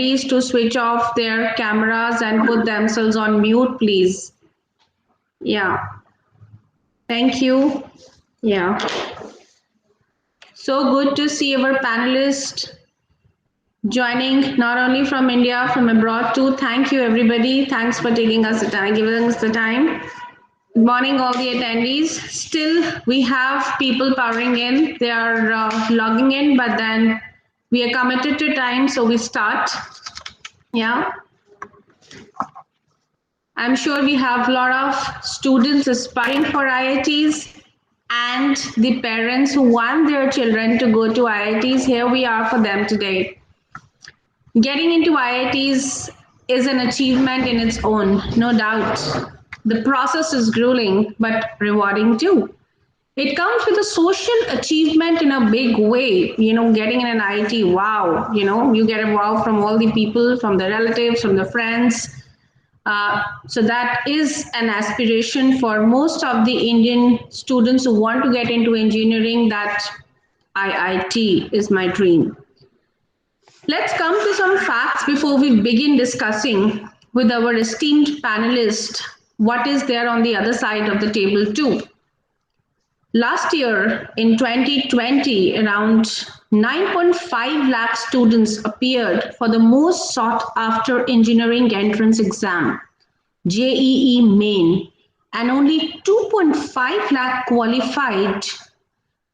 attendees to switch off their cameras and put themselves on mute, please? Yeah, thank you. Yeah. So good to see our panelists joining not only from India, from abroad too. Thank you, everybody. Thanks for taking us the time, giving us the time. Good morning, all the attendees. Still, we have people powering in. They are logging in, but then we are committed to time, so we start. Yeah. I'm sure we have a lot of students aspiring for IITs and the parents who want their children to go to IITs. Here we are for them today. Getting into IITs is an achievement in its own, no doubt. The process is grueling, but rewarding too. It comes with a social achievement in a big way. Getting in an IIT, wow. You get a wow from all the people, from the relatives, from the friends. So that is an aspiration for most of the Indian students who want to get into engineering, that IIT is my dream. Let's come to some facts before we begin discussing with our esteemed panelists what is there on the other side of the table too. Last year in 2020, around 9.5 lakh students appeared for the most sought after engineering entrance exam, JEE Main, and only 2.5 lakh qualified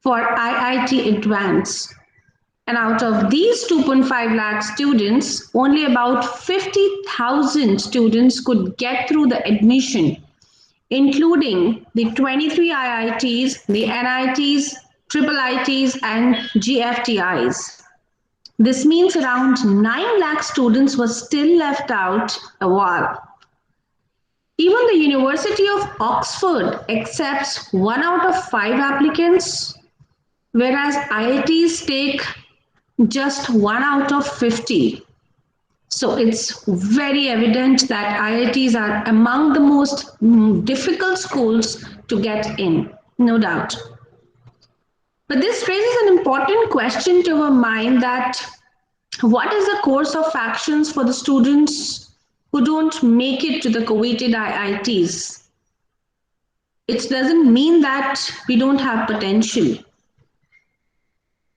for IIT Advanced. And out of these 2.5 lakh students, only about 50,000 students could get through the admission, including the 23 IITs, the NITs, triple ITs, and GFTIs. This means around 9 lakh students were still left out a while. Even the University of Oxford accepts 1 out of 5 applicants, whereas IITs take just 1 out of 50. So it's very evident that IITs are among the most difficult schools to get in, no doubt. But this raises an important question to our mind, that what is the course of actions for the students who don't make it to the coveted IITs? It doesn't mean that we don't have potential.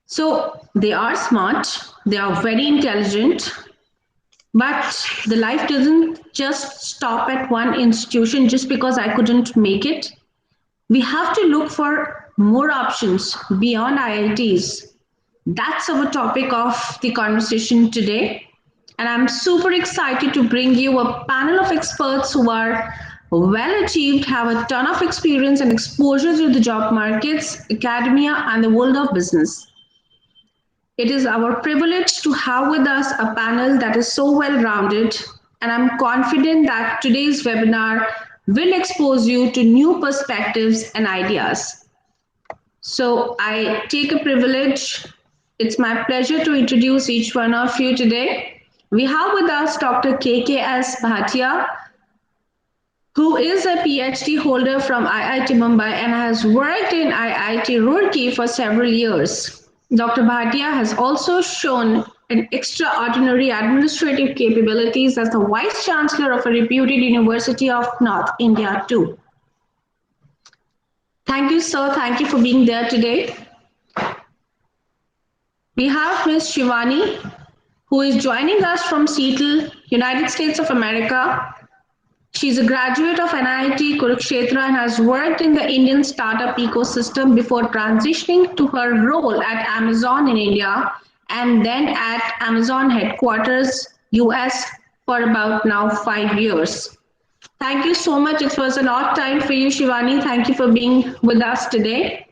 So they are smart, they are very intelligent, but the life doesn't just stop at one institution just because I couldn't make it. We have to look for more options beyond IITs. That's our topic of the conversation today. And I'm super excited to bring you a panel of experts who are well achieved, have a ton of experience and exposure to the job markets, academia, and the world of business. It is our privilege to have with us a panel that is so well-rounded, and I'm confident that today's webinar will expose you to new perspectives and ideas. So I take a privilege. It's my pleasure to introduce each one of you today. We have with us Dr. KKS Bhatia, who is a PhD holder from IIT Mumbai and has worked in IIT Roorkee for several years. Dr. Bhatia has also shown an extraordinary administrative capabilities as the Vice Chancellor of a reputed University of North India too. Thank you, sir. Thank you for being there today. We have Ms. Shivani, who is joining us from Seattle, United States of America. She's a graduate of NIT Kurukshetra and has worked in the Indian startup ecosystem before transitioning to her role at Amazon in India and then at Amazon headquarters, US, for about now 5 years. Thank you so much. It was an odd time for you, Shivani. Thank you for being with us today.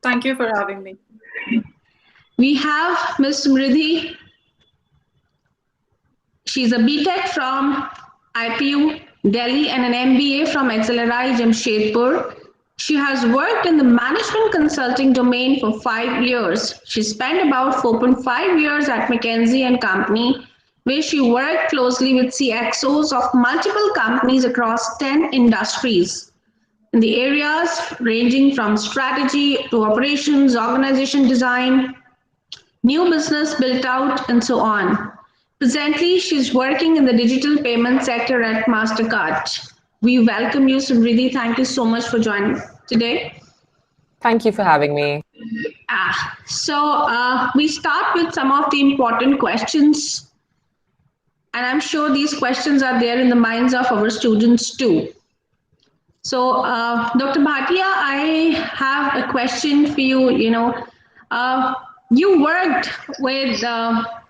Thank you for having me. We have Ms. Smridhi. She's a BTech from IPU Delhi and an MBA from XLRI Jamshedpur. She has worked in the management consulting domain for 5 years. She spent about 4.5 years at McKinsey and Company, where she worked closely with CXOs of multiple companies across 10 industries in the areas ranging from strategy to operations, organization design, new business built out, and so on. Presently, she's working in the digital payment sector at MasterCard. We welcome you, Samriddhi. Thank you so much for joining today. Thank you for having me. We start with some of the important questions, and I'm sure these questions are there in the minds of our students too. Dr. Bhatia, I have a question for you. Uh, you worked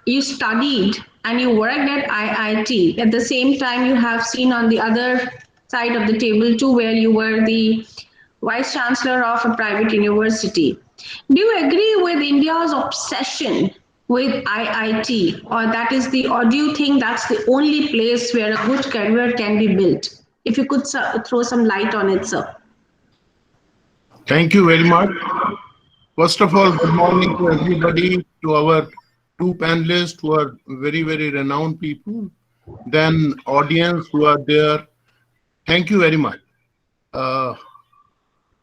you studied and you worked at IIT. At the same time, you have seen on the other side of the table too, where you were the vice chancellor of a private university. Do you agree with India's obsession with IIT, or do you think that's the only place where a good career can be built? If you could throw some light on it, sir. Thank you very much. First of all, good morning to everybody, to our two panelists who are very, very renowned people, then audience who are there. Thank you very much.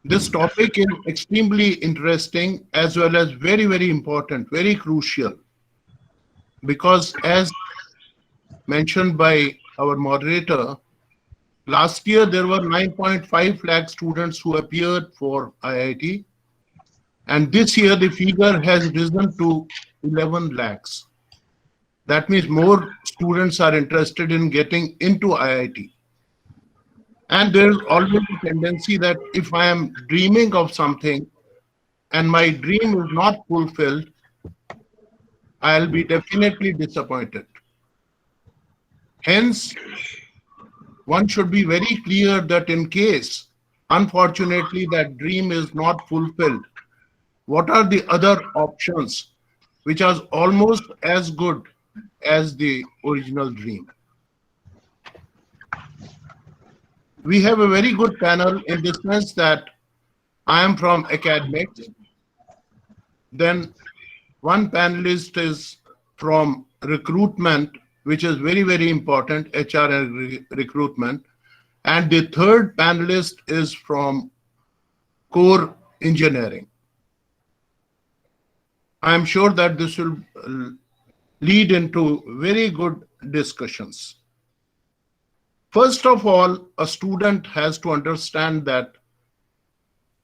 This topic is extremely interesting as well as very, very important, very crucial, because as mentioned by our moderator, last year there were 9.5 lakh students who appeared for IIT. And this year, the figure has risen to 11 lakhs. That means more students are interested in getting into IIT. And there's always a tendency that if I am dreaming of something and my dream is not fulfilled, I'll be definitely disappointed. Hence, one should be very clear that in case, unfortunately, that dream is not fulfilled, what are the other options which are almost as good as the original dream? We have a very good panel in the sense that I am from academics. Then one panelist is from recruitment, which is very, very important, HR and recruitment. And the third panelist is from core engineering. I'm sure that this will lead into very good discussions. First of all, a student has to understand that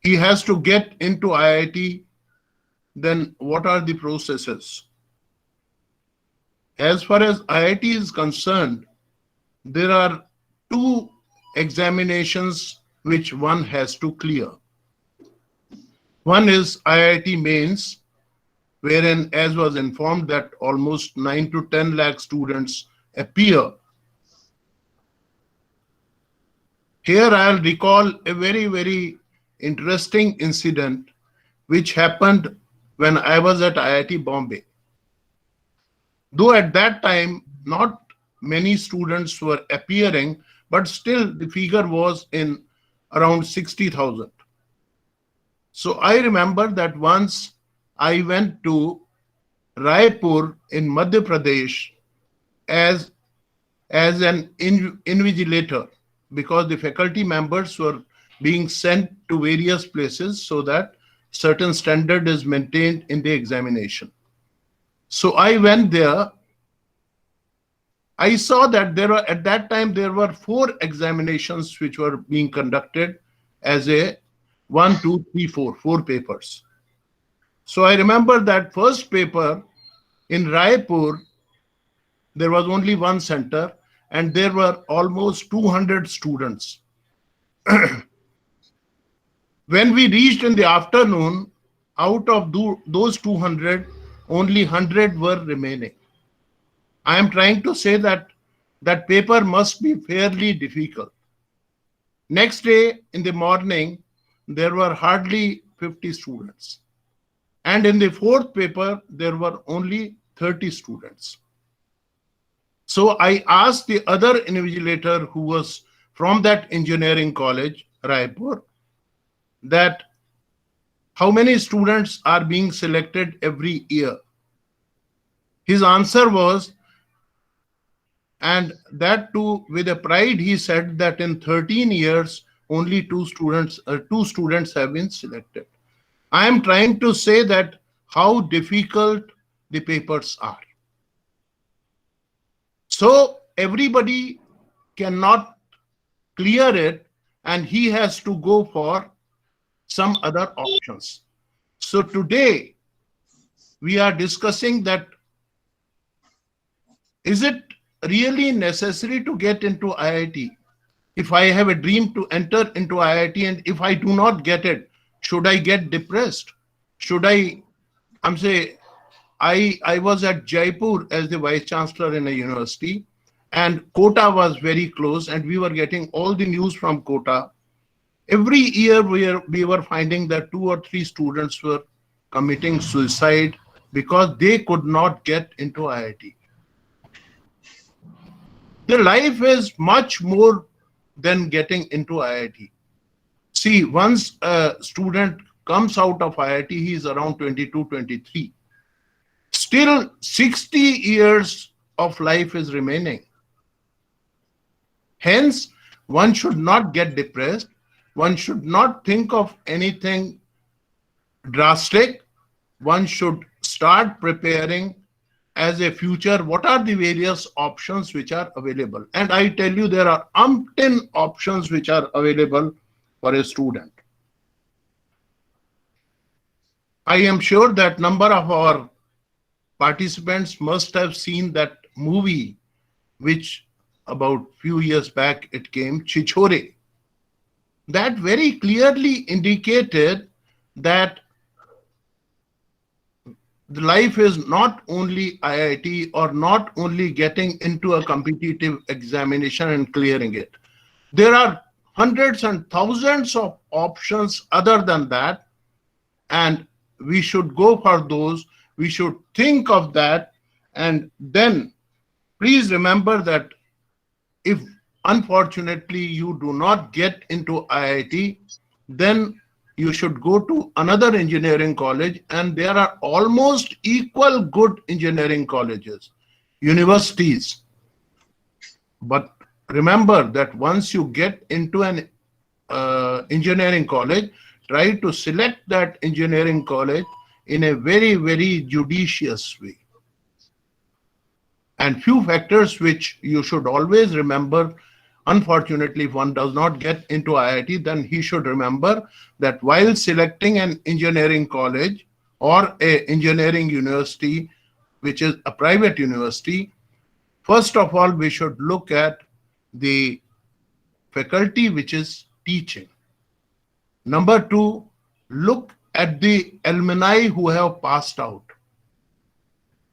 he has to get into IIT. Then what are the processes? As far as IIT is concerned, there are two examinations which one has to clear. One is IIT mains, wherein, as was informed, that almost 9 to 10 lakh students appear. Here I'll recall a very, very interesting incident which happened when I was at IIT Bombay. Though at that time, not many students were appearing, but still the figure was in around 60,000. So I remember that once I went to Raipur in Madhya Pradesh as an invigilator, because the faculty members were being sent to various places so that certain standard is maintained in the examination. So I went there. I saw that at that time there were 4 examinations which were being conducted as a 1, 2, 3, 4 papers. So I remember that first paper in Raipur, there was only one center and there were almost 200 students. When we reached in the afternoon, out of those 200, only 100 were remaining. I am trying to say that that paper must be fairly difficult. Next day in the morning, there were hardly 50 students. And in the 4th paper, there were only 30 students. So I asked the other invigilator who was from that engineering college, Raipur, that how many students are being selected every year. His answer was, and that too with a pride, he said that in 13 years, only two students have been selected. I am trying to say that how difficult the papers are. So everybody cannot clear it, and he has to go for some other options. So today we are discussing that, is it really necessary to get into IIT? If I have a dream to enter into IIT and if I do not get it, should I get depressed? Should I'm say, I was at Jaipur as the vice chancellor in a university, and Kota was very close, and we were getting all the news from Kota. Every year we were finding that 2 or 3 students were committing suicide because they could not get into IIT. The life is much more than getting into IIT. See, once a student comes out of IIT, he is around 22, 23. Still 60 years of life is remaining. Hence, one should not get depressed. One should not think of anything drastic. One should start preparing as a future. What are the various options which are available? And I tell you, there are umpteen options which are available for a student. I am sure that number of our participants must have seen that movie, which about few years back it came, Chichore. That very clearly indicated that the life is not only IIT or not only getting into a competitive examination and clearing it. There are hundreds and thousands of options other than that, and we should go for those. We should think of that, and then please remember that if unfortunately you do not get into IIT, then you should go to another engineering college, and there are almost equal good engineering colleges, universities. But remember that once you get into an engineering college, try to select that engineering college in a very, very judicious way. And few factors which you should always remember. Unfortunately, if one does not get into IIT, then he should remember that while selecting an engineering college or an engineering university, which is a private university, first of all, we should look at the faculty which is teaching. Number 2, look at the alumni who have passed out.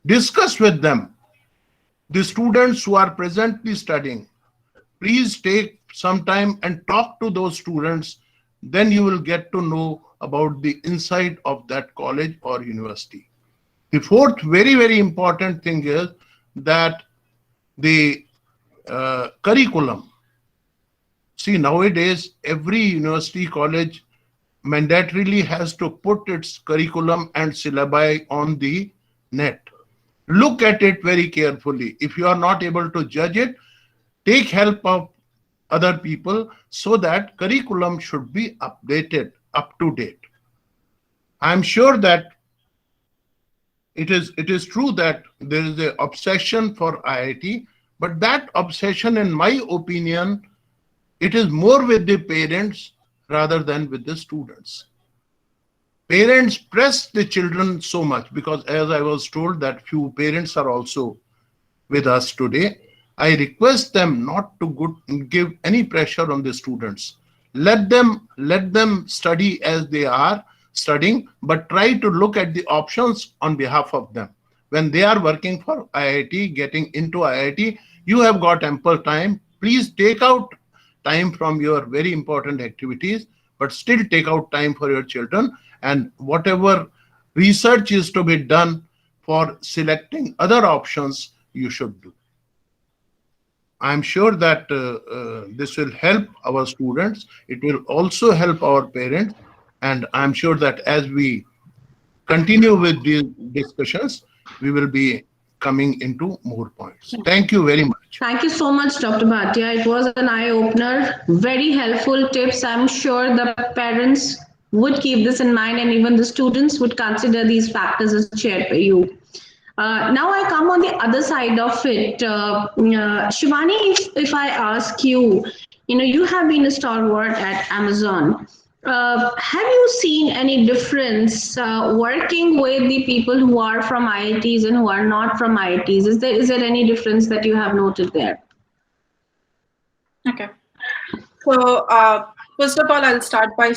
Discuss with them. The students who are presently studying, please take some time and talk to those students. Then you will get to know about the inside of that college or university. The fourth very, very important thing is that the curriculum. See, nowadays, every university college mandatorily has to put its curriculum and syllabi on the net. Look at it very carefully. If you are not able to judge it, take help of other people so that curriculum should be updated, up to date. I'm sure that it is true that there is an obsession for IIT, but that obsession, in my opinion, it is more with the parents rather than with the students. Parents press the children so much because, as I was told, that few parents are also with us today. I request them not to give any pressure on the students. Let them study as they are studying, but try to look at the options on behalf of them. When they are working for IIT, getting into IIT, you have got ample time. Please take out time from your very important activities, but still take out time for your children, and whatever research is to be done for selecting other options, you should do. I'm sure that this will help our students. It will also help our parents. And I'm sure that as we continue with these discussions, we will be coming into more points. Thank you very much. Thank you so much, Dr. Bhatia. It was an eye-opener, very helpful tips. I'm sure the parents would keep this in mind, and even the students would consider these factors as shared by you. Now I come on the other side of it. Shivani, if I ask you, you have been a stalwart at Amazon. Have you seen any difference working with the people who are from IITs and who are not from IITs? Is there any difference that you have noted there? Okay. So, first of all, I'll start by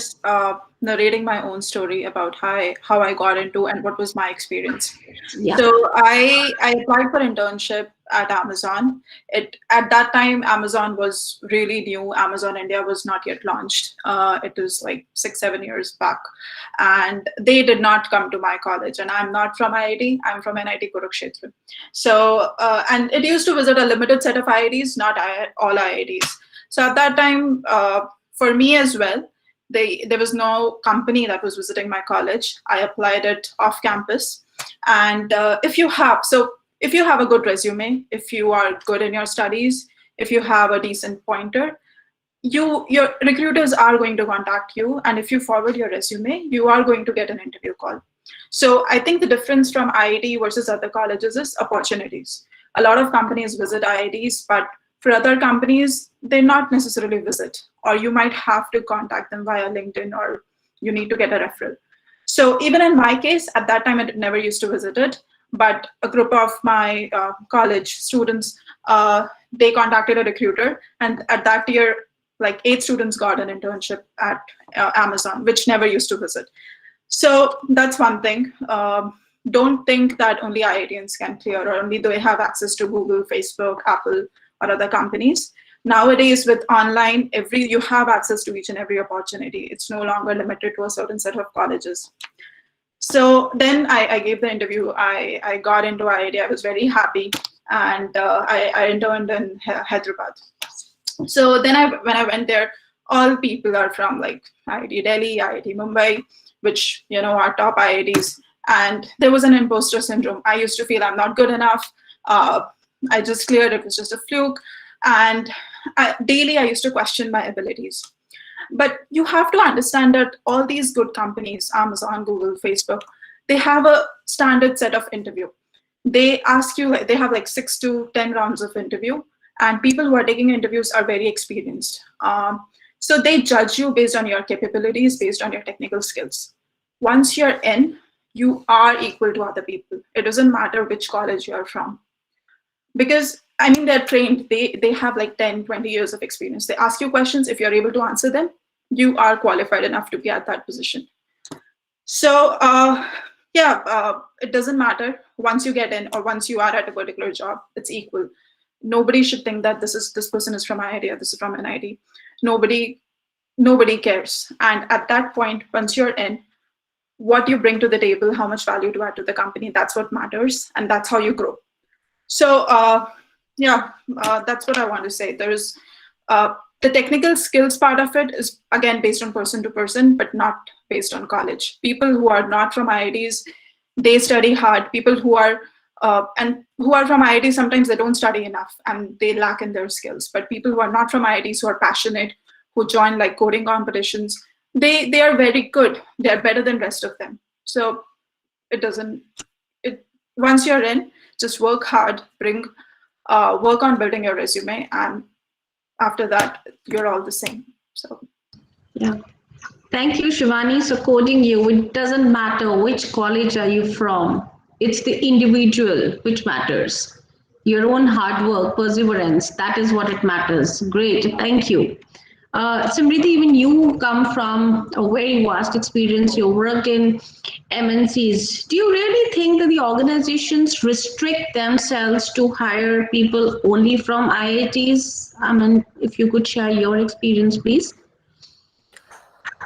narrating my own story about how I got into and what was my experience. Yeah. So, I applied for internship at Amazon. At that time, Amazon was really new. Amazon India was not yet launched. It was like 6-7 years back, and they did not come to my college. And I'm not from IIT. I'm from NIT Kurukshetra. So, and it used to visit a limited set of IITs, not all IITs. So at that time, for me as well, there was no company that was visiting my college. I applied it off campus. And if you have a good resume, if you are good in your studies, if you have a decent pointer, your recruiters are going to contact you. And if you forward your resume, you are going to get an interview call. So I think the difference from IIT versus other colleges is opportunities. A lot of companies visit IITs, but for other companies, they not necessarily visit, or you might have to contact them via LinkedIn, or you need to get a referral. So even in my case, at that time, I never used to visit it, but a group of my college students, they contacted a recruiter, and at that year, like 8 students got an internship at Amazon, which never used to visit. So that's one thing. Don't think that only IITians can clear, or only they have access to Google, Facebook, Apple, or other companies. Nowadays, with online, you have access to each and every opportunity. It's no longer limited to a certain set of colleges. So then I gave the interview. I got into IIT. I was very happy, and I interned in Hyderabad. So then when I went there, all people are from like IIT Delhi, IIT Mumbai, which are top IITs. And there was an imposter syndrome. I used to feel I'm not good enough. I just cleared, it was just a fluke. And daily I used to question my abilities. But you have to understand that all these good companies, Amazon, Google, Facebook, they have a standard set of interview. They ask you, they have like 6 to 10 rounds of interview, and people who are taking interviews are very experienced. So they judge you based on your capabilities, based on your technical skills. Once you're in, you are equal to other people. It doesn't matter which college you're from. Because they're trained, they have like 10, 20 years of experience. They ask you questions. If you're able to answer them, you are qualified enough to be at that position. So it doesn't matter. Once you get in, or once you are at a particular job, it's equal. Nobody should think that this person is from IIT or this is from NIT. Nobody cares. And at that point, once you're in, what you bring to the table, how much value to add to the company, that's what matters, and that's how you grow. So that's what I want to say. There's the technical skills part of it is again based on person to person, but not based on college. People who are not from IITs, they study hard. People who are from IIT, sometimes they don't study enough and they lack in their skills. But people who are not from IITs, who are passionate, who join like coding competitions, they are very good. They are better than rest of them. So once you're in, just work hard, work on building your resume, and after that, you're all the same. So yeah. Thank you, Shivani. So quoting you, it doesn't matter which college are you from. It's the individual which matters. Your own hard work, perseverance, that is what it matters. Great, thank you. Simriti, even you come from a very vast experience. You worked in MNCs. Do you really think that the organizations restrict themselves to hire people only from IITs? If you could share your experience, please.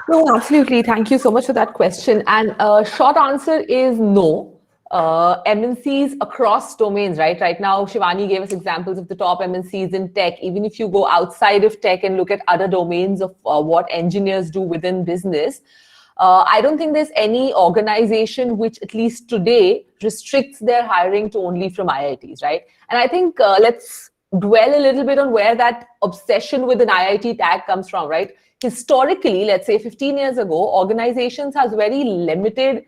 No, absolutely. Thank you so much for that question. And short answer is no. MNCs across domains, right? Right now, Shivani gave us examples of the top MNCs in tech. Even if you go outside of tech and look at other domains of what engineers do within business, I don't think there's any organization which, at least today, restricts their hiring to only from IITs, right? And I think let's dwell a little bit on where that obsession with an IIT tag comes from, right? Historically, let's say 15 years ago, organizations has very limited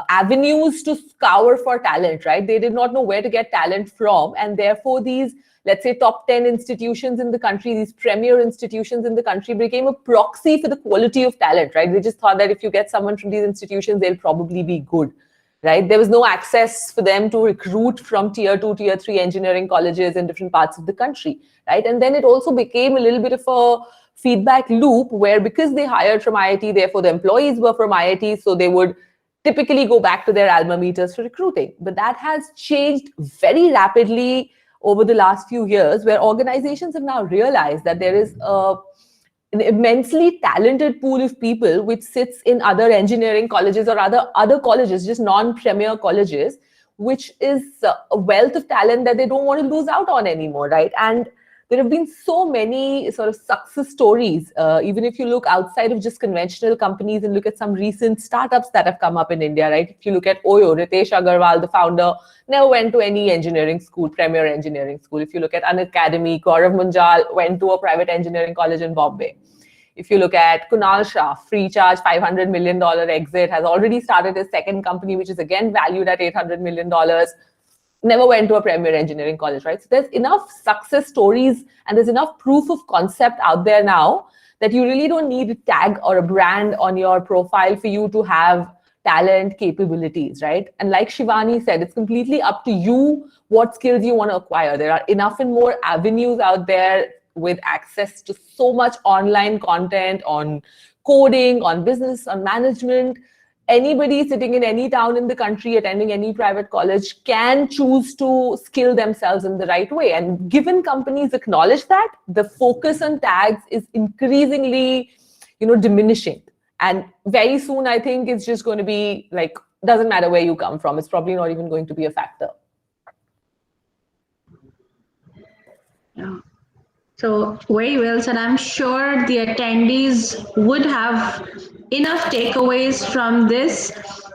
avenues to scour for talent, right? They did not know where to get talent from. And therefore, these, let's say, top 10 institutions in the country, these premier institutions in the country became a proxy for the quality of talent, right? They just thought that if you get someone from these institutions, they'll probably be good, right? There was no access for them to recruit from tier 2, tier 3 engineering colleges in different parts of the country, right? And then it also became a little bit of a feedback loop where, because they hired from IIT, therefore the employees were from IIT, so they would typically go back to their alma maters for recruiting. But that has changed very rapidly over the last few years, where organizations have now realized that there is an immensely talented pool of people which sits in other engineering colleges or other colleges, just non-premier colleges, which is a wealth of talent that they don't want to lose out on anymore, right? And there have been so many sort of success stories, even if you look outside of just conventional companies and look at some recent startups that have come up in India, right? If you look at Oyo, Ritesh Agarwal, the founder, never went to any engineering school, premier engineering school. If you look at Unacademy, Gaurav Munjal went to a private engineering college in Bombay. If you look at Kunal Shah, free charge $500 million exit, has already started his second company, which is again valued at $800 million. Never went to a premier engineering college, right? So there's enough success stories and there's enough proof of concept out there now that you really don't need a tag or a brand on your profile for you to have talent, capabilities, right? And like Shivani said, it's completely up to you what skills you want to acquire. There are enough and more avenues out there with access to so much online content on coding, on business, on management. Anybody sitting in any town in the country, attending any private college, can choose to skill themselves in the right way. And given companies acknowledge that, the focus on tags is increasingly, diminishing. And very soon, I think it's just going to be like, doesn't matter where you come from. It's probably not even going to be a factor. Yeah. So very well said. I'm sure the attendees would have enough takeaways from this,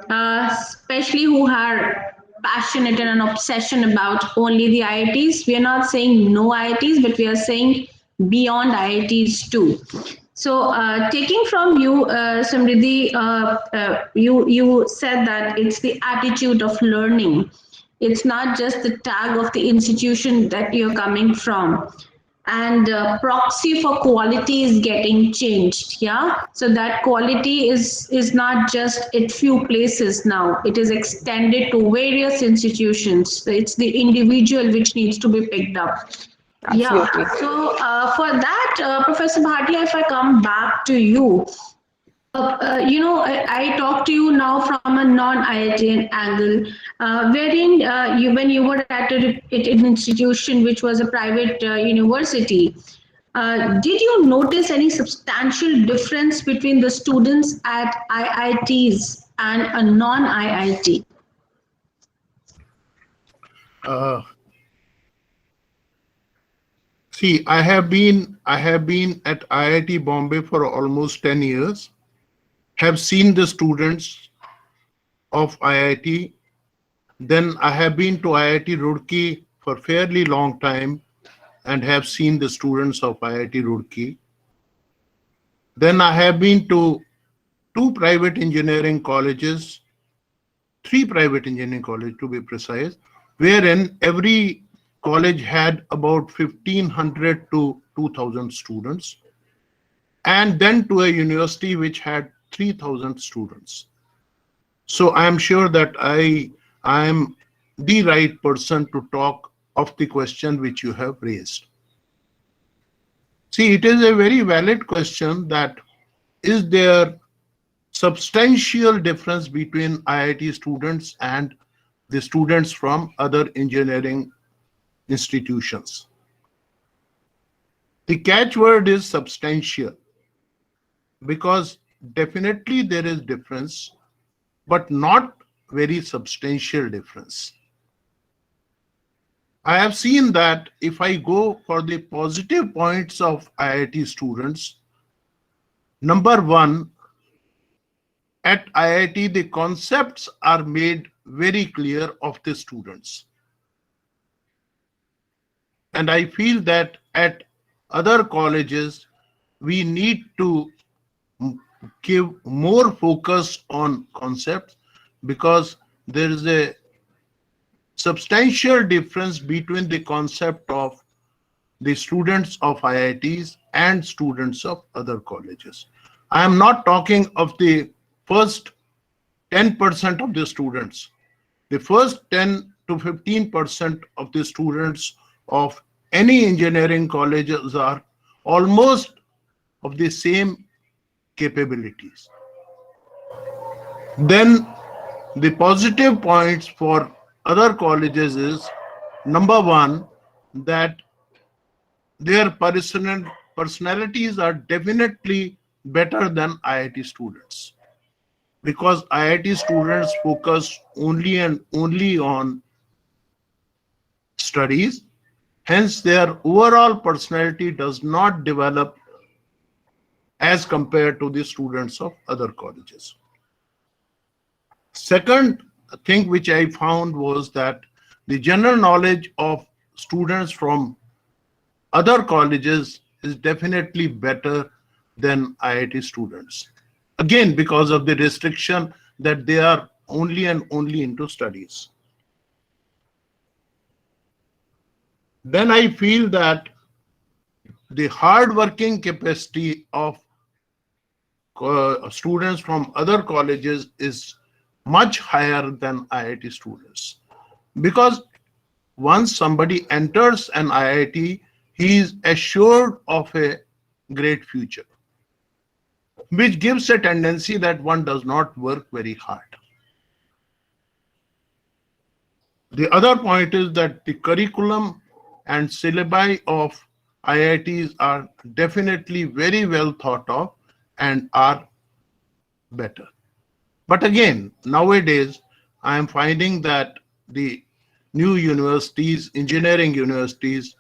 especially who are passionate and an obsession about only the IITs. We are not saying no IITs, but we are saying beyond IITs too. So taking from you, Samriddhi, you said that it's the attitude of learning. It's not just the tag of the institution that you're coming from. And proxy for quality is getting changed, yeah, so that quality is not just at few places now, it is extended to various institutions. So it's the individual which needs to be picked up. Absolutely. Yeah, so for that, Professor Bhatia, if I come back to you, I talk to you now from a non-IIT angle, wherein when you were at an institution which was a private university, did you notice any substantial difference between the students at IITs and a non-IIT? See, I have been at IIT Bombay for almost 10 years. Have seen the students of IIT. Then I have been to IIT Roorkee for fairly long time and have seen the students of IIT Roorkee. Then I have been to three private engineering colleges to be precise, wherein every college had about 1,500 to 2,000 students. And then to a university which had 3,000 students. So I am sure that I am the right person to talk of the question which you have raised. See, it is a very valid question that is there substantial difference between IIT students and the students from other engineering institutions. The catchword is substantial, because definitely there is difference, but not very substantial difference. I have seen that if I go for the positive points of IIT students, number one, at IIT, the concepts are made very clear of the students. And I feel that at other colleges, we need to give more focus on concepts, because there is a substantial difference between the concept of the students of IITs and students of other colleges. I am not talking of the first 10% of the students. The first 10 to 15% of the students of any engineering colleges are almost of the same capabilities. Then the positive points for other colleges is, number one, that their personalities are definitely better than IIT students, because IIT students focus only and only on studies. Hence, their overall personality does not develop as compared to the students of other colleges. Second thing which I found was that the general knowledge of students from other colleges is definitely better than IIT students. Again, because of the restriction that they are only and only into studies. Then I feel that the hard working capacity of students from other colleges is much higher than IIT students, because once somebody enters an IIT, he is assured of a great future, which gives a tendency that one does not work very hard. The other point is that the curriculum and syllabi of IITs are definitely very well thought of and are better. But again, nowadays, I am finding that the new universities, engineering universities,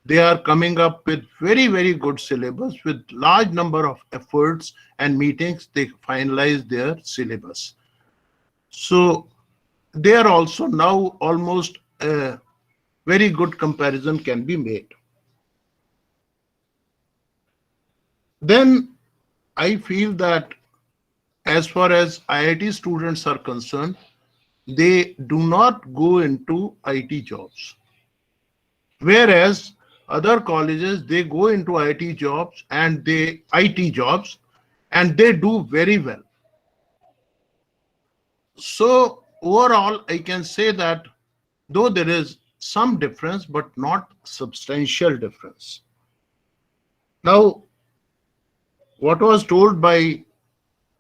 they are coming up with very, very good syllabus with large number of efforts and meetings. They finalize their syllabus. So they are also now almost a very good comparison can be made. Then I feel that as far as IIT students are concerned, they do not go into IT jobs. Whereas other colleges, they go into IT jobs and they do very well. So overall, I can say that though there is some difference, but not substantial difference. Now, what was told by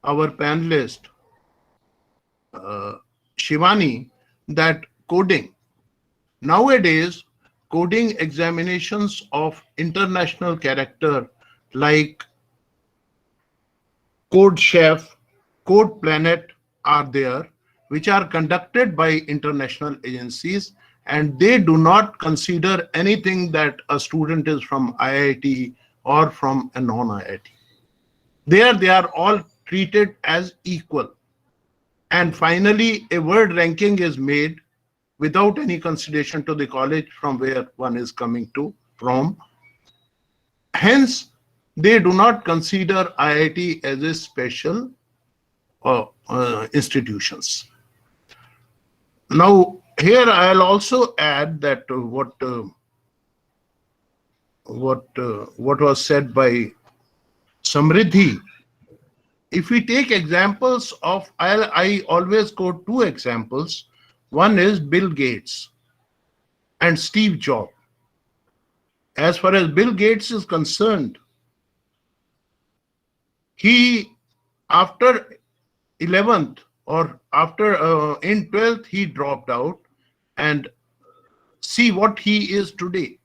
our panelist, Shivani, that coding, nowadays, coding examinations of international character like Code Chef, Code Planet are there, which are conducted by international agencies, and they do not consider anything that a student is from IIT or from a non-IIT. There they are all treated as equal. And finally, a word ranking is made without any consideration to the college from where one is coming from. Hence, they do not consider IIT as a special institutions. Now, here I'll also add that what was said by Samriddhi. If we take examples of, I always quote two examples. One is Bill Gates and Steve Jobs. As far as Bill Gates is concerned, he, after 11th or after in 12th, he dropped out, and see what he is today.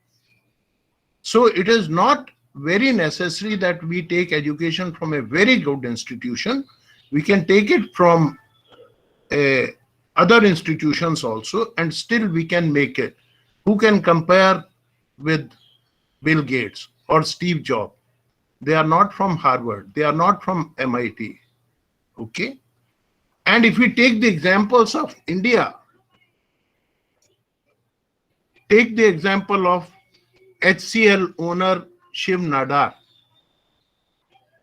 So it is not very necessary that we take education from a very good institution. We can take it from other institutions also, and still we can make it. Who can compare with Bill Gates or Steve Jobs? They are not from Harvard. They are not from MIT. Okay. And if we take the examples of India, take the example of HCL owner Shiv Nadar.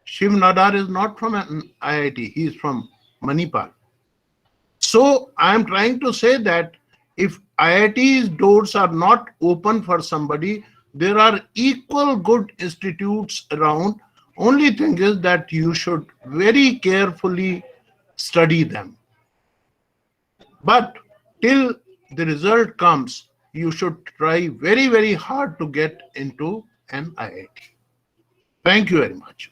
Shiv Nadar is not from an IIT. He is from Manipal. So I am trying to say that if IIT's doors are not open for somebody, there are equal good institutes around. Only thing is that you should very carefully study them. But till the result comes, you should try very, very hard to get into an IIT. Thank you very much.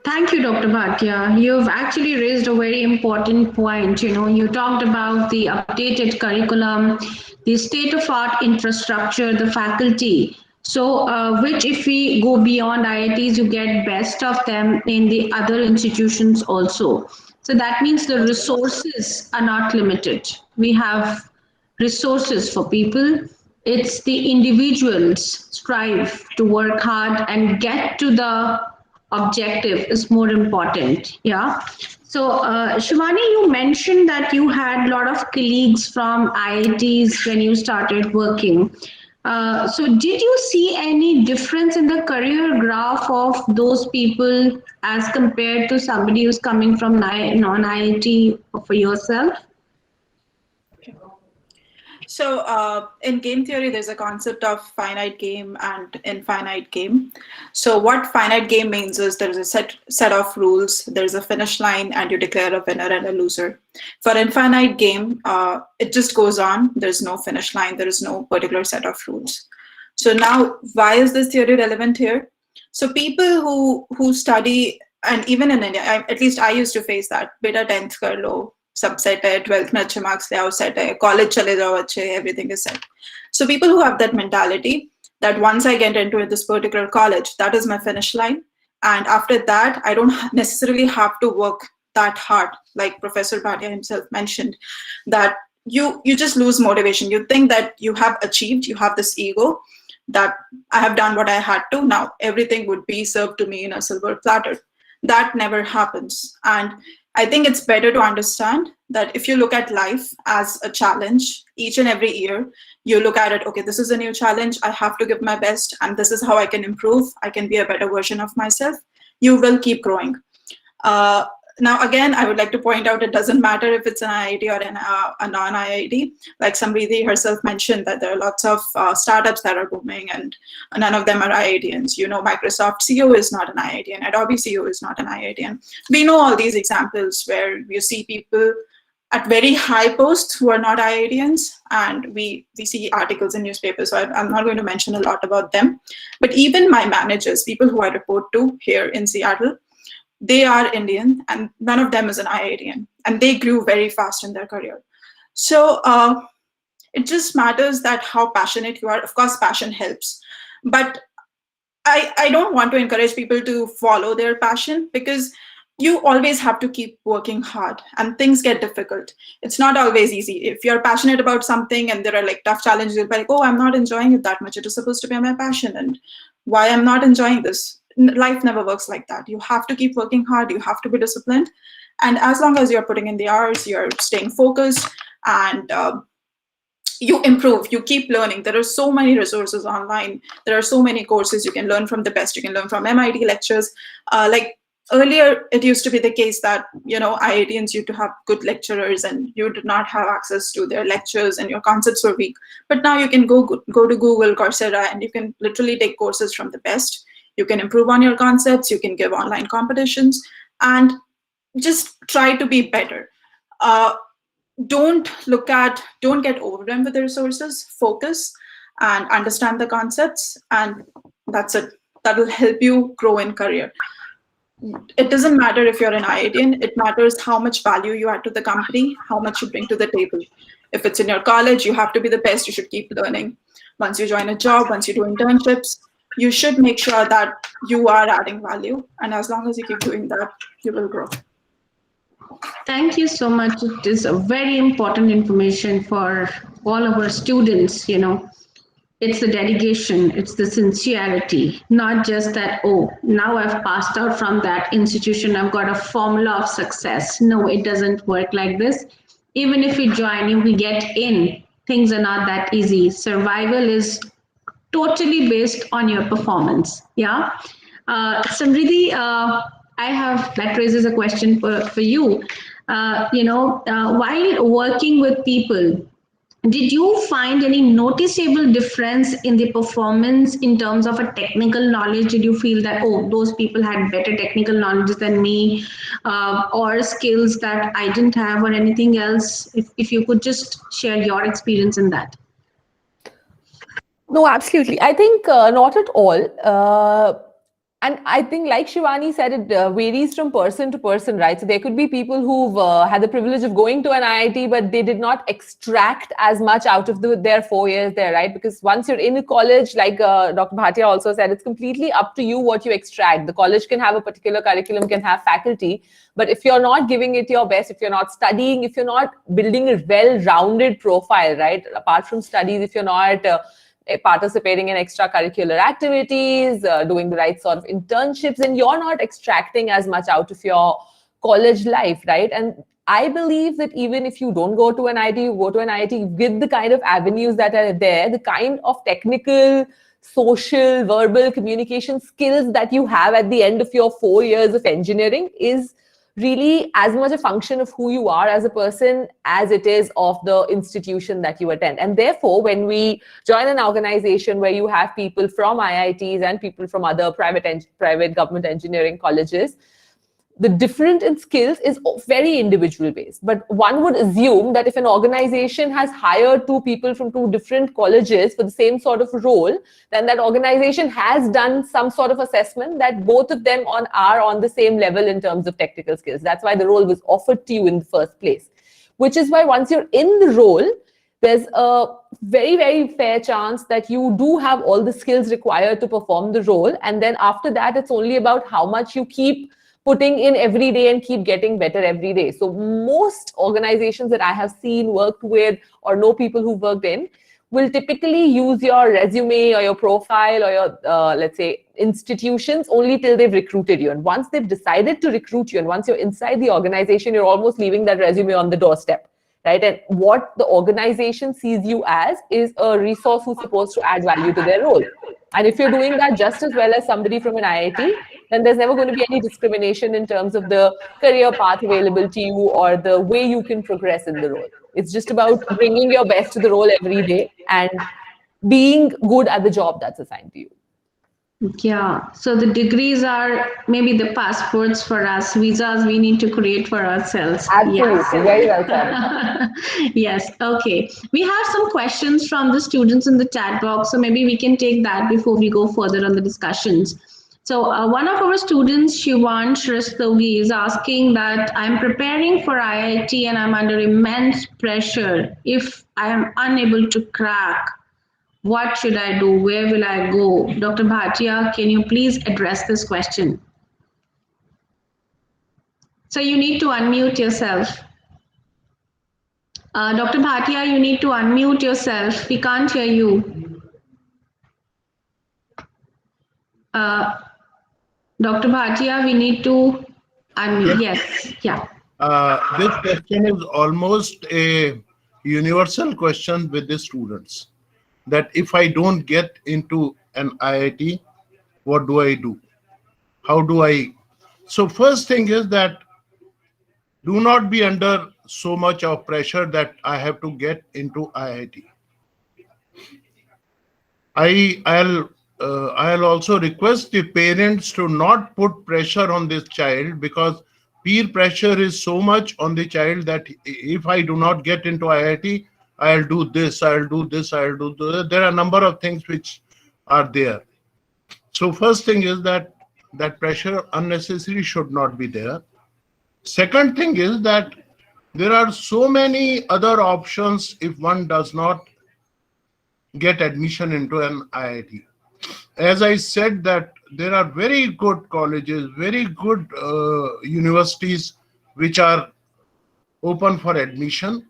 Thank you, Dr. Bhatia. You've actually raised a very important point. You talked about the updated curriculum, the state-of-art infrastructure, the faculty. So, which if we go beyond IITs, you get best of them in the other institutions also. So that means the resources are not limited. We have resources for people. It's the individuals strive to work hard and get to the objective is more important. Yeah. So, Shivani, you mentioned that you had a lot of colleagues from IITs when you started working. So, did you see any difference in the career graph of those people as compared to somebody who's coming from non-IIT for yourself? So in game theory, there's a concept of finite game and infinite game. So what finite game means is there is a set of rules, there's a finish line, and you declare a winner and a loser. For infinite game, it just goes on. There's no finish line. There is no particular set of rules. So now, why is this theory relevant here? So people who study, and even in India, at least I used to face that, beta 10th kar lo, subset hai, 12th mein अच्छे marks le aao, set hai, college chale jao अच्छे, everything is set. So people who have that mentality that once I get into this particular college, that is my finish line. And after that, I don't necessarily have to work that hard. Like Professor Bhatia himself mentioned, that you just lose motivation. You think that you have achieved, you have this ego that I have done what I had to, now everything would be served to me in a silver platter. That never happens. And I think it's better to understand that if you look at life as a challenge, each and every year, you look at it, okay, this is a new challenge, I have to give my best, and this is how I can improve, I can be a better version of myself, you will keep growing. Now, again, I would like to point out, it doesn't matter if it's an IIT or a non-IIT. Like Samriddhi herself mentioned, that there are lots of startups that are booming, and none of them are IITians. You know, Microsoft CEO is not an IITian, Adobe CEO is not an IITian. We know all these examples where you see people at very high posts who are not IITians, and we see articles in newspapers, so I'm not going to mention a lot about them. But even my managers, people who I report to here in Seattle, they are Indian, and none of them is an IITian, and they grew very fast in their career. So it just matters that how passionate you are. Of course, passion helps, but I don't want to encourage people to follow their passion, because you always have to keep working hard, and things get difficult. It's not always easy. If you're passionate about something and there are like tough challenges, you'll be like, oh, I'm not enjoying it that much. It is supposed to be my passion, and why I'm not enjoying this? Life never works like that. You have to keep working hard. You have to be disciplined. And as long as you're putting in the hours, you're staying focused, and you improve, you keep learning. There are so many resources online. There are so many courses you can learn from the best. You can learn from MIT lectures. Like earlier, it used to be the case that, you know, IITians used to have good lecturers and you did not have access to their lectures and your concepts were weak. But now you can go to Google, Coursera, and you can literally take courses from the best. You can improve on your concepts, you can give online competitions, and just try to be better. Don't get overwhelmed with the resources, focus and understand the concepts, and that's it. That will help you grow in career. It doesn't matter if you're an IITian, it matters how much value you add to the company, how much you bring to the table. If it's in your college, you have to be the best, you should keep learning. Once you join a job, once you do internships, you should make sure that you are adding value. And as long as you keep doing that, you will grow. Thank you so much. It is a very important information for all of our students, you know. It's the dedication, it's the sincerity, not just that, oh, now I've passed out from that institution, I've got a formula of success. No, it doesn't work like this. Even if we join, if we get in, things are not that easy. Survival is totally based on your performance. Yeah. Samriddhi, that raises a question for you. while working with people, did you find any noticeable difference in the performance in terms of a technical knowledge? Did you feel that, oh, those people had better technical knowledge than me, or skills that I didn't have, or anything else? If you could just share your experience in that. No, absolutely. I think not at all. And I think, like Shivani said, it varies from person to person, right? So there could be people who've had the privilege of going to an IIT, but they did not extract as much out of their 4 years there, right? Because once you're in a college, like Dr. Bhatia also said, it's completely up to you what you extract. The college can have a particular curriculum, can have faculty, but if you're not giving it your best, if you're not studying, if you're not building a well-rounded profile, right? Apart from studies, if you're not participating in extracurricular activities, doing the right sort of internships, and you're not extracting as much out of your college life, right? And I believe that even if you don't go to an IIT, you go to an IIT with the kind of avenues that are there, the kind of technical, social, verbal communication skills that you have at the end of your 4 years of engineering is really as much a function of who you are as a person as it is of the institution that you attend. And therefore, when we join an organization where you have people from IITs and people from other private government engineering colleges, the difference in skills is very individual based. But one would assume that if an organization has hired 2 people from 2 different colleges for the same sort of role, then that organization has done some sort of assessment that both of them are on the same level in terms of technical skills. That's why the role was offered to you in the first place. Which is why once you're in the role, there's a very, very fair chance that you do have all the skills required to perform the role. And then after that, it's only about how much you keep putting in every day and keep getting better every day. So most organizations that I have seen, worked with, or know people who worked in will typically use your resume or your profile or your, let's say, institutions only till they've recruited you. And once they've decided to recruit you, and once you're inside the organization, you're almost leaving that resume on the doorstep, right? And what the organization sees you as is a resource who's supposed to add value to their role. And if you're doing that just as well as somebody from an IIT, then there's never going to be any discrimination in terms of the career path available to you or the way you can progress in the role. It's just about bringing your best to the role every day and being good at the job that's assigned to you. Yeah, so the degrees are maybe the passports for us, visas we need to create for ourselves. Absolutely, Yes. very well said. Yes, okay. We have some questions from the students in the chat box, so maybe we can take that before we go further on the discussions. So one of our students, Shivansh Rastogi, is asking that I'm preparing for IIT and I'm under immense pressure. If I am unable to crack, what should I do? Where will I go? Dr. Bhatia, can you please address this question? So you need to unmute yourself. Dr. Bhatia, you need to unmute yourself. We can't hear you. Dr. Bhatia, we need to unmute. Yes, yeah. This question is almost a universal question with the students. That if I don't get into an IIT, what do I do? How do I? So first thing is that do not be under so much of pressure that I have to get into IIT. I'll also request the parents to not put pressure on this child, because peer pressure is so much on the child that if I do not get into IIT, I'll do this, I'll do this, I'll do this. There are a number of things which are there. So first thing is that pressure unnecessary should not be there. Second thing is that there are so many other options if one does not get admission into an IIT. As I said, that there are very good colleges, very good universities which are open for admission.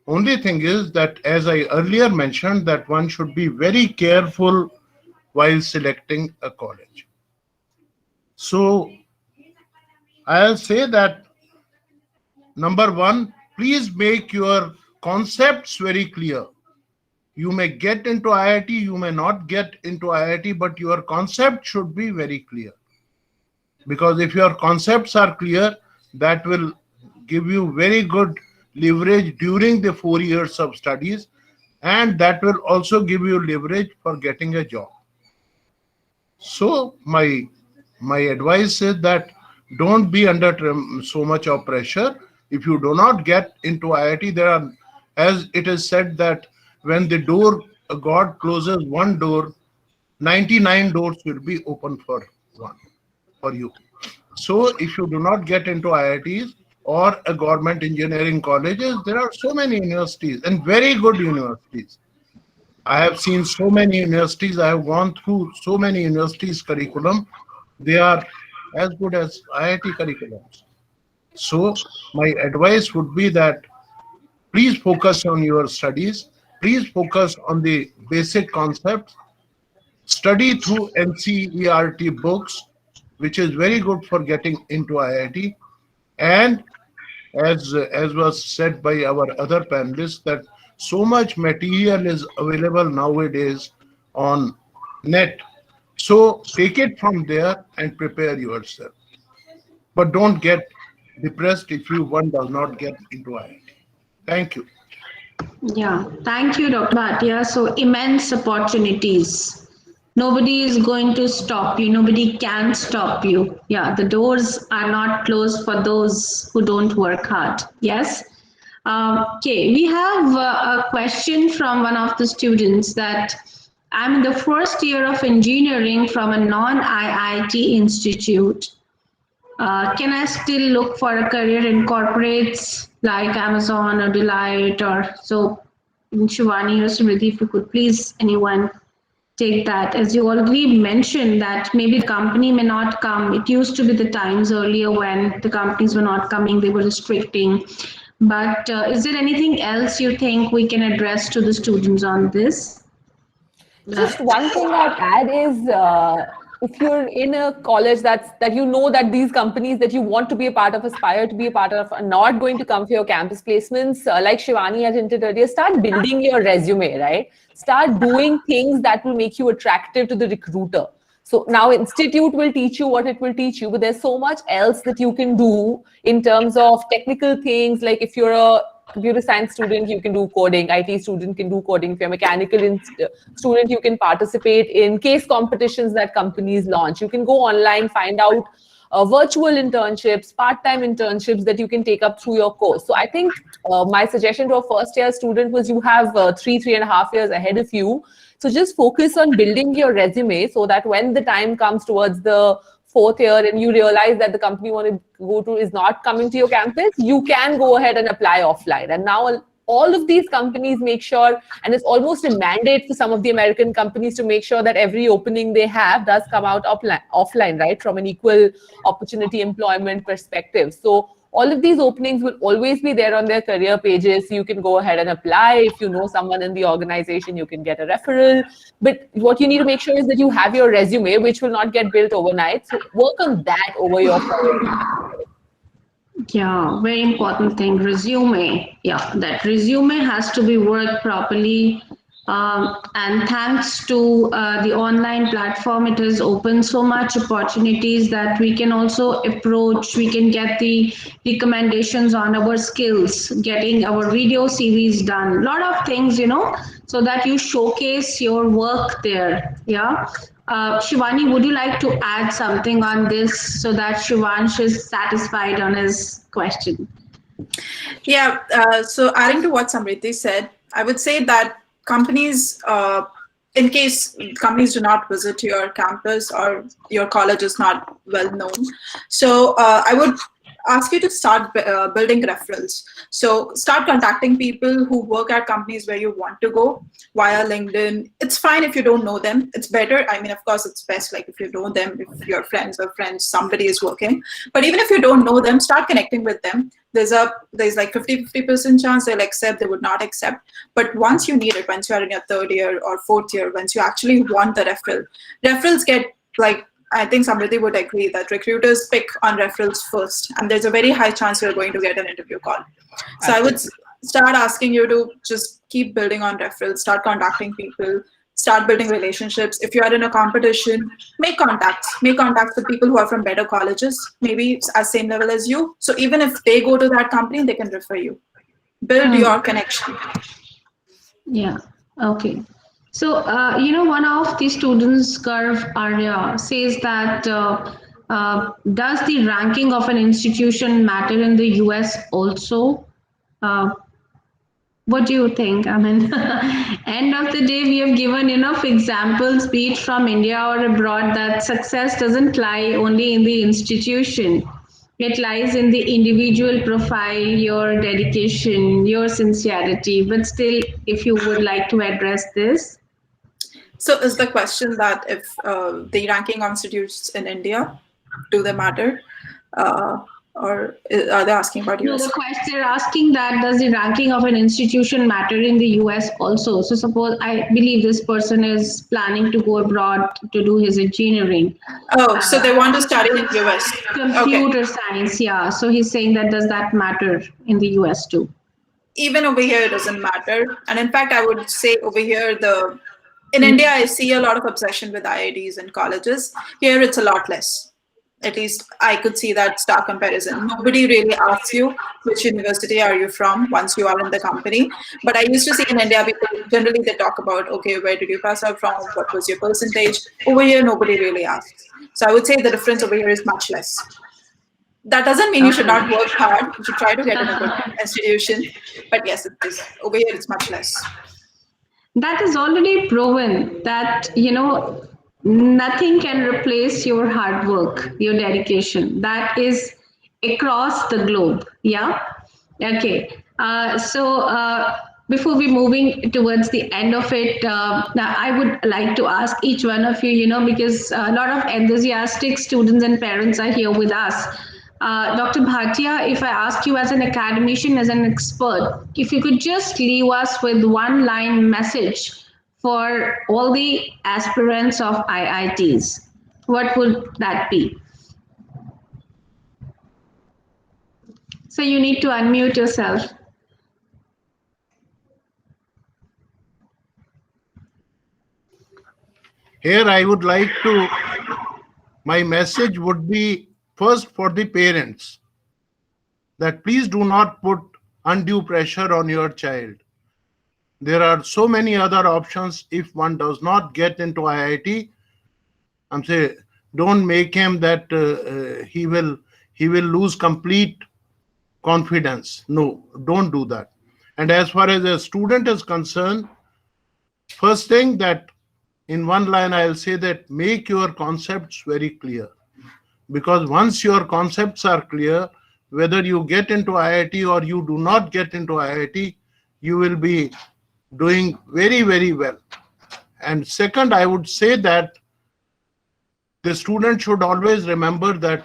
Only thing is that, as I earlier mentioned, that one should be very careful while selecting a college. So I'll say that number one, please make your concepts very clear. You may get into IIT, you may not get into IIT, but your concept should be very clear. Because if your concepts are clear, that will give you very good leverage during the 4 years of studies, and that will also give you leverage for getting a job. So my advice is that don't be under so much of pressure. If you do not get into IIT, there are, as it is said, that when the door, God closes one door, 99 doors will be open for you. So if you do not get into IITs or a government engineering colleges, there are so many universities and very good universities. I have seen so many universities. I have gone through so many universities' curriculum. They are as good as IIT curriculums. So my advice would be that please focus on your studies. Please focus on the basic concepts. Study through NCERT books, which is very good for getting into IIT. And as was said by our other panelists, that so much material is available nowadays on net. So take it from there and prepare yourself. But don't get depressed if one does not get into IIT. Thank you. Yeah, thank you, Dr. Bhatia. So immense opportunities. Nobody is going to stop you. Nobody can stop you. Yeah, the doors are not closed for those who don't work hard. Yes. Okay, we have a question from one of the students that I'm in the first year of engineering from a non-IIT institute. Can I still look for a career in corporates like Amazon or Deloitte or so? Shivani or Smriti, if you could please, anyone take that. As you already mentioned that maybe the company may not come. It used to be the times earlier when the companies were not coming, they were restricting. But is there anything else you think we can address to the students on this? Just one thing I'd add is if you're in a college that you know that these companies that you want to be a part of, aspire to be a part of, are not going to come for your campus placements, like Shivani had hinted earlier, start building your resume, right? Start doing things that will make you attractive to the recruiter. So now institute will teach you what it will teach you, but there's so much else that you can do in terms of technical things. Like if you're a computer science student, you can do coding. IT student can do coding. If you're a mechanical student, you can participate in case competitions that companies launch. You can go online, find out virtual internships, part-time internships that you can take up through your course. So I think my suggestion to a first-year student was you have 3.5 years ahead of you. So just focus on building your resume so that when the time comes towards the 4th year and you realize that the company you want to go to is not coming to your campus, you can go ahead and apply offline. And now all of these companies make sure, and it's almost a mandate for some of the American companies to make sure that every opening they have does come out offline, right? From an equal opportunity employment perspective. So all of these openings will always be there on their career pages. You can go ahead and apply. If you know someone in the organization, you can get a referral. But what you need to make sure is that you have your resume, which will not get built overnight. So work on that over your career. Yeah, very important thing, resume. Yeah, that resume has to be worked properly. And thanks to the online platform, it has opened so much opportunities that we can also approach, we can get the recommendations on our skills, getting our video series done, a lot of things, so that you showcase your work there. Yeah. Shivani, would you like to add something on this so that Shivansh is satisfied on his question? Yeah, so adding to what Samriti said, I would say that companies, in case companies do not visit your campus or your college is not well known, so I would ask you to start building referrals. So start contacting people who work at companies where you want to go via LinkedIn. It's fine if you don't know them. It's better. I mean, of course, it's best like if you know them, if your friends or friends, somebody is working. But even if you don't know them, start connecting with them. There's like 50% chance they'll accept, they would not accept. But once you need it, once you are in your 3rd year or 4th year, once you actually want the referrals get like, I think Samriti would agree that recruiters pick on referrals first, and there's a very high chance you're going to get an interview call. So I would start asking you to just keep building on referrals, start contacting people, start building relationships. If you are in a competition, make contacts with people who are from better colleges, maybe as same level as you. So even if they go to that company, they can refer you. Build your connection. Yeah. Okay. So, one of the students, Garv Arya, says that does the ranking of an institution matter in the US also? Uh, what do you think? I mean, end of the day, we have given enough examples, be it from India or abroad, that success doesn't lie only in the institution. It lies in the individual profile, your dedication, your sincerity. But still, if you would like to address this. So is the question that if the ranking institutes in India, do they matter? Or are they asking about No, US? the question they're asking that does the ranking of an institution matter in the US also? So suppose I believe this person is planning to go abroad to do his engineering. Oh, so they want to study in US. Okay. Computer science, yeah. So he's saying that does that matter in the US too? Even over here, it doesn't matter. And in fact, I would say over here, in India, I see a lot of obsession with IITs and colleges. Here, it's a lot less. At least I could see that stark comparison. Nobody really asks you which university are you from once you are in the company. But I used to see in India, people generally they talk about, okay, where did you pass out from? What was your percentage? Over here, nobody really asks. So I would say the difference over here is much less. That doesn't mean you should not work hard. You should try to get in a good institution. But yes, it is. Over here, it's much less. That is already proven that, nothing can replace your hard work, your dedication. That is across the globe. Yeah. Okay. Before we moving towards the end of it, now I would like to ask each one of you, because a lot of enthusiastic students and parents are here with us. Dr. Bhatia, if I ask you as an academician, as an expert, if you could just leave us with one line message for all the aspirants of IITs, what would that be? So you need to unmute yourself. Here I would like to, my message would be first for the parents, that please do not put undue pressure on your child. There are so many other options. If one does not get into IIT, I'm saying, don't make him that he will lose complete confidence. No, don't do that. And as far as a student is concerned, first thing that in one line I'll say that make your concepts very clear. Because once your concepts are clear, whether you get into IIT or you do not get into IIT, you will be doing very, very well. And second, I would say that the student should always remember that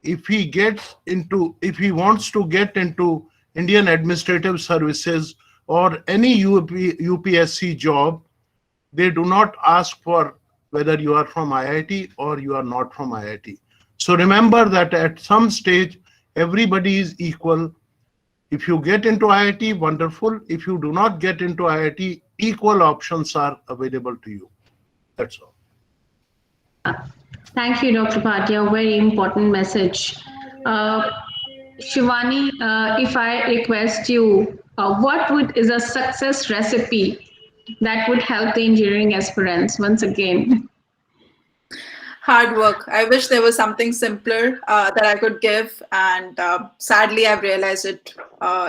if he wants to get into Indian Administrative Services or any UPSC job, they do not ask for whether you are from IIT or you are not from IIT. So remember that at some stage, everybody is equal. If you get into IIT, wonderful. If you do not get into IIT, equal options are available to you. That's all. Thank you, Dr. Bhatia. Very important message. Shivani, if I request you, what is a success recipe that would help the engineering aspirants once again? Hard work. I wish there was something simpler that I could give. And sadly, I've realized it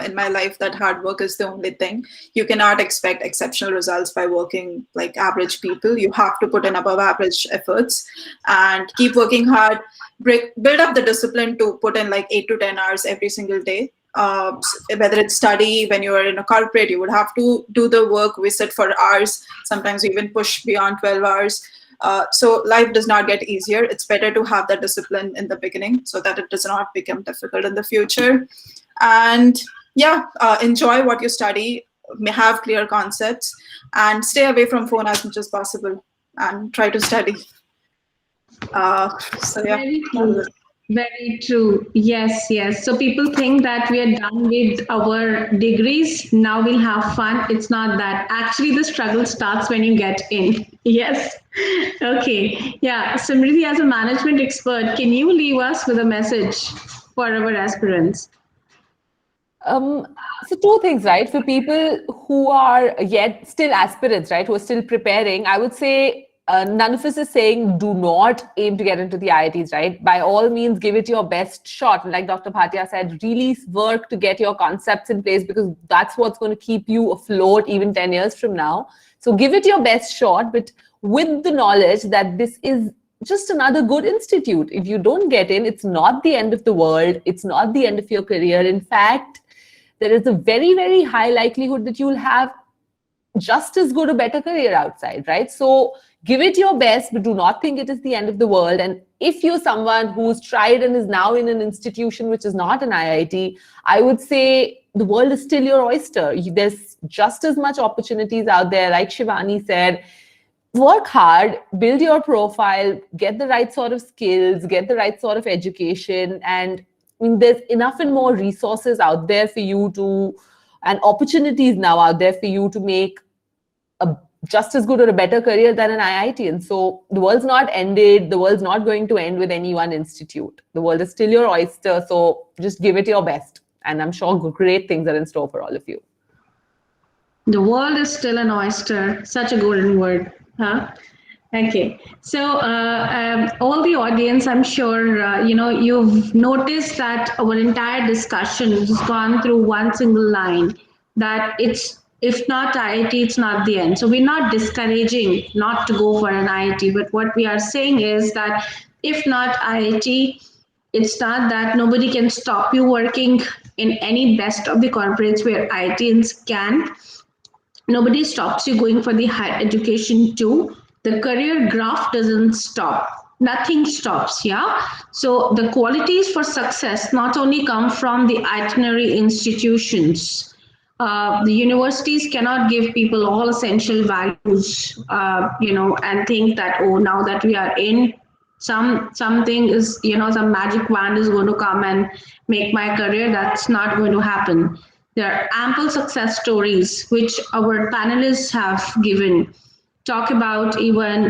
in my life that hard work is the only thing. You cannot expect exceptional results by working like average people. You have to put in above average efforts and keep working hard. Build up the discipline to put in like 8 to 10 hours every single day. Whether it's study, when you are in a corporate, you would have to do the work. We sit for hours. Sometimes we even push beyond 12 hours. So life does not get easier. It's better to have that discipline in the beginning so that it does not become difficult in the future. And yeah, enjoy what you study, have clear concepts, and stay away from phone as much as possible and try to study. So yeah. Very true. Yes, yes. So people think that we are done with our degrees. Now we'll have fun. It's not that. Actually, the struggle starts when you get in. Yes. Okay. Yeah. Simriti, as a management expert, can you leave us with a message for our aspirants? So two things, right? For people who are yet still aspirants, right, who are still preparing, I would say none of us is saying do not aim to get into the IITs, right? By all means, give it your best shot. Like Dr. Bhatia said, really work to get your concepts in place because that's what's going to keep you afloat even 10 years from now. So give it your best shot, but with the knowledge that this is just another good institute. If you don't get in, it's not the end of the world. It's not the end of your career. In fact, there is a very, very high likelihood that you'll have just as good or better career outside, right? So give it your best, but do not think it is the end of the world. And if you're someone who's tried and is now in an institution which is not an IIT, I would say the world is still your oyster. There's just as much opportunities out there. Like Shivani said, work hard, build your profile, get the right sort of skills, get the right sort of education. And I mean, there's enough and more resources out there for you to, and opportunities now out there for you to make a just as good or a better career than an IIT. And so the world's not ended. The world's not going to end with any one institute. The world is still your oyster. So just give it your best. And I'm sure great things are in store for all of you. The world is still an oyster. Such a golden word, huh? Okay, so all the audience, I'm sure you've noticed that our entire discussion has gone through one single line that it's if not IIT, it's not the end. So we're not discouraging not to go for an IIT, but what we are saying is that if not IIT, it's not that nobody can stop you working in any best of the corporates where IITians can. Nobody stops you going for the higher education too. The career graph doesn't stop. Nothing stops, yeah. So the qualities for success not only come from the itinerary institutions. The universities cannot give people all essential values, and think that, oh, now that we are in, something is, some magic wand is going to come and make my career. That's not going to happen. There are ample success stories which our panelists have given. Talk about even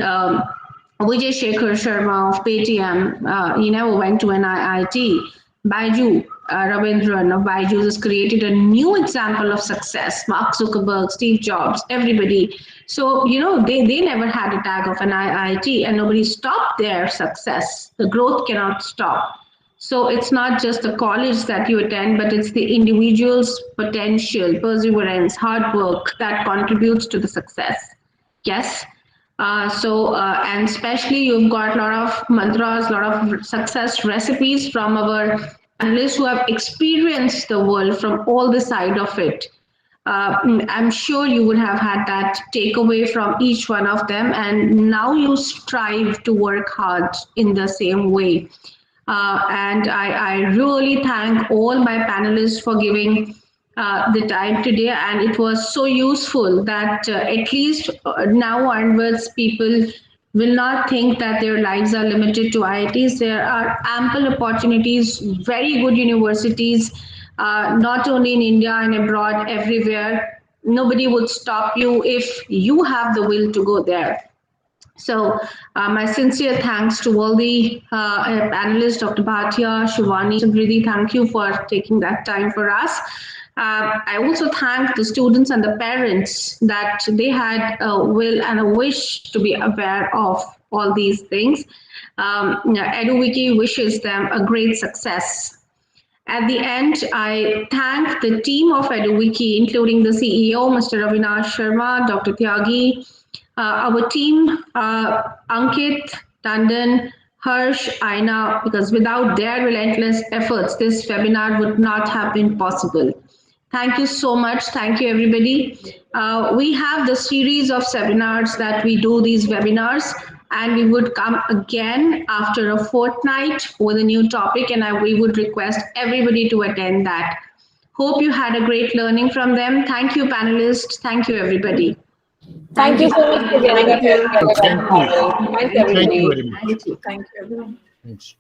Vijay Shekhar Sharma of Paytm. He never went to an IIT. Baiju Ravindran of Baiju has created a new example of success. Mark Zuckerberg, Steve Jobs, everybody. So, they never had a tag of an IIT and nobody stopped their success. The growth cannot stop. So it's not just the college that you attend, but it's the individual's potential, perseverance, hard work that contributes to the success. Yes. And especially you've got a lot of mantras, a lot of success recipes from our analysts who have experienced the world from all the side of it. I'm sure you would have had that takeaway from each one of them, and now you strive to work hard in the same way. And I really thank all my panelists for giving the time today. And it was so useful that at least now onwards, people will not think that their lives are limited to IITs. There are ample opportunities, very good universities, not only in India and abroad, everywhere. Nobody would stop you if you have the will to go there. So my sincere thanks to all the panelists, Dr. Bhatia, Shivani, Samriddhi, thank you for taking that time for us. I also thank the students and the parents that they had a will and a wish to be aware of all these things. EDU-Wiki wishes them a great success. At the end, I thank the team of EDU-Wiki, including the CEO, Mr. Avinash Sharma, Dr. Tyagi, our team, Ankit, Tandon, Harsh, Aina, because without their relentless efforts, this webinar would not have been possible. Thank you so much. Thank you, everybody. We have the series of seminars that we do, these webinars, and we would come again after a fortnight with a new topic, and we would request everybody to attend that. Hope you had a great learning from them. Thank you, panelists. Thank you, everybody. Thank you so much for getting us. Thank you. Thanks, everybody. Thank you very much. Thank you, everyone. Thanks.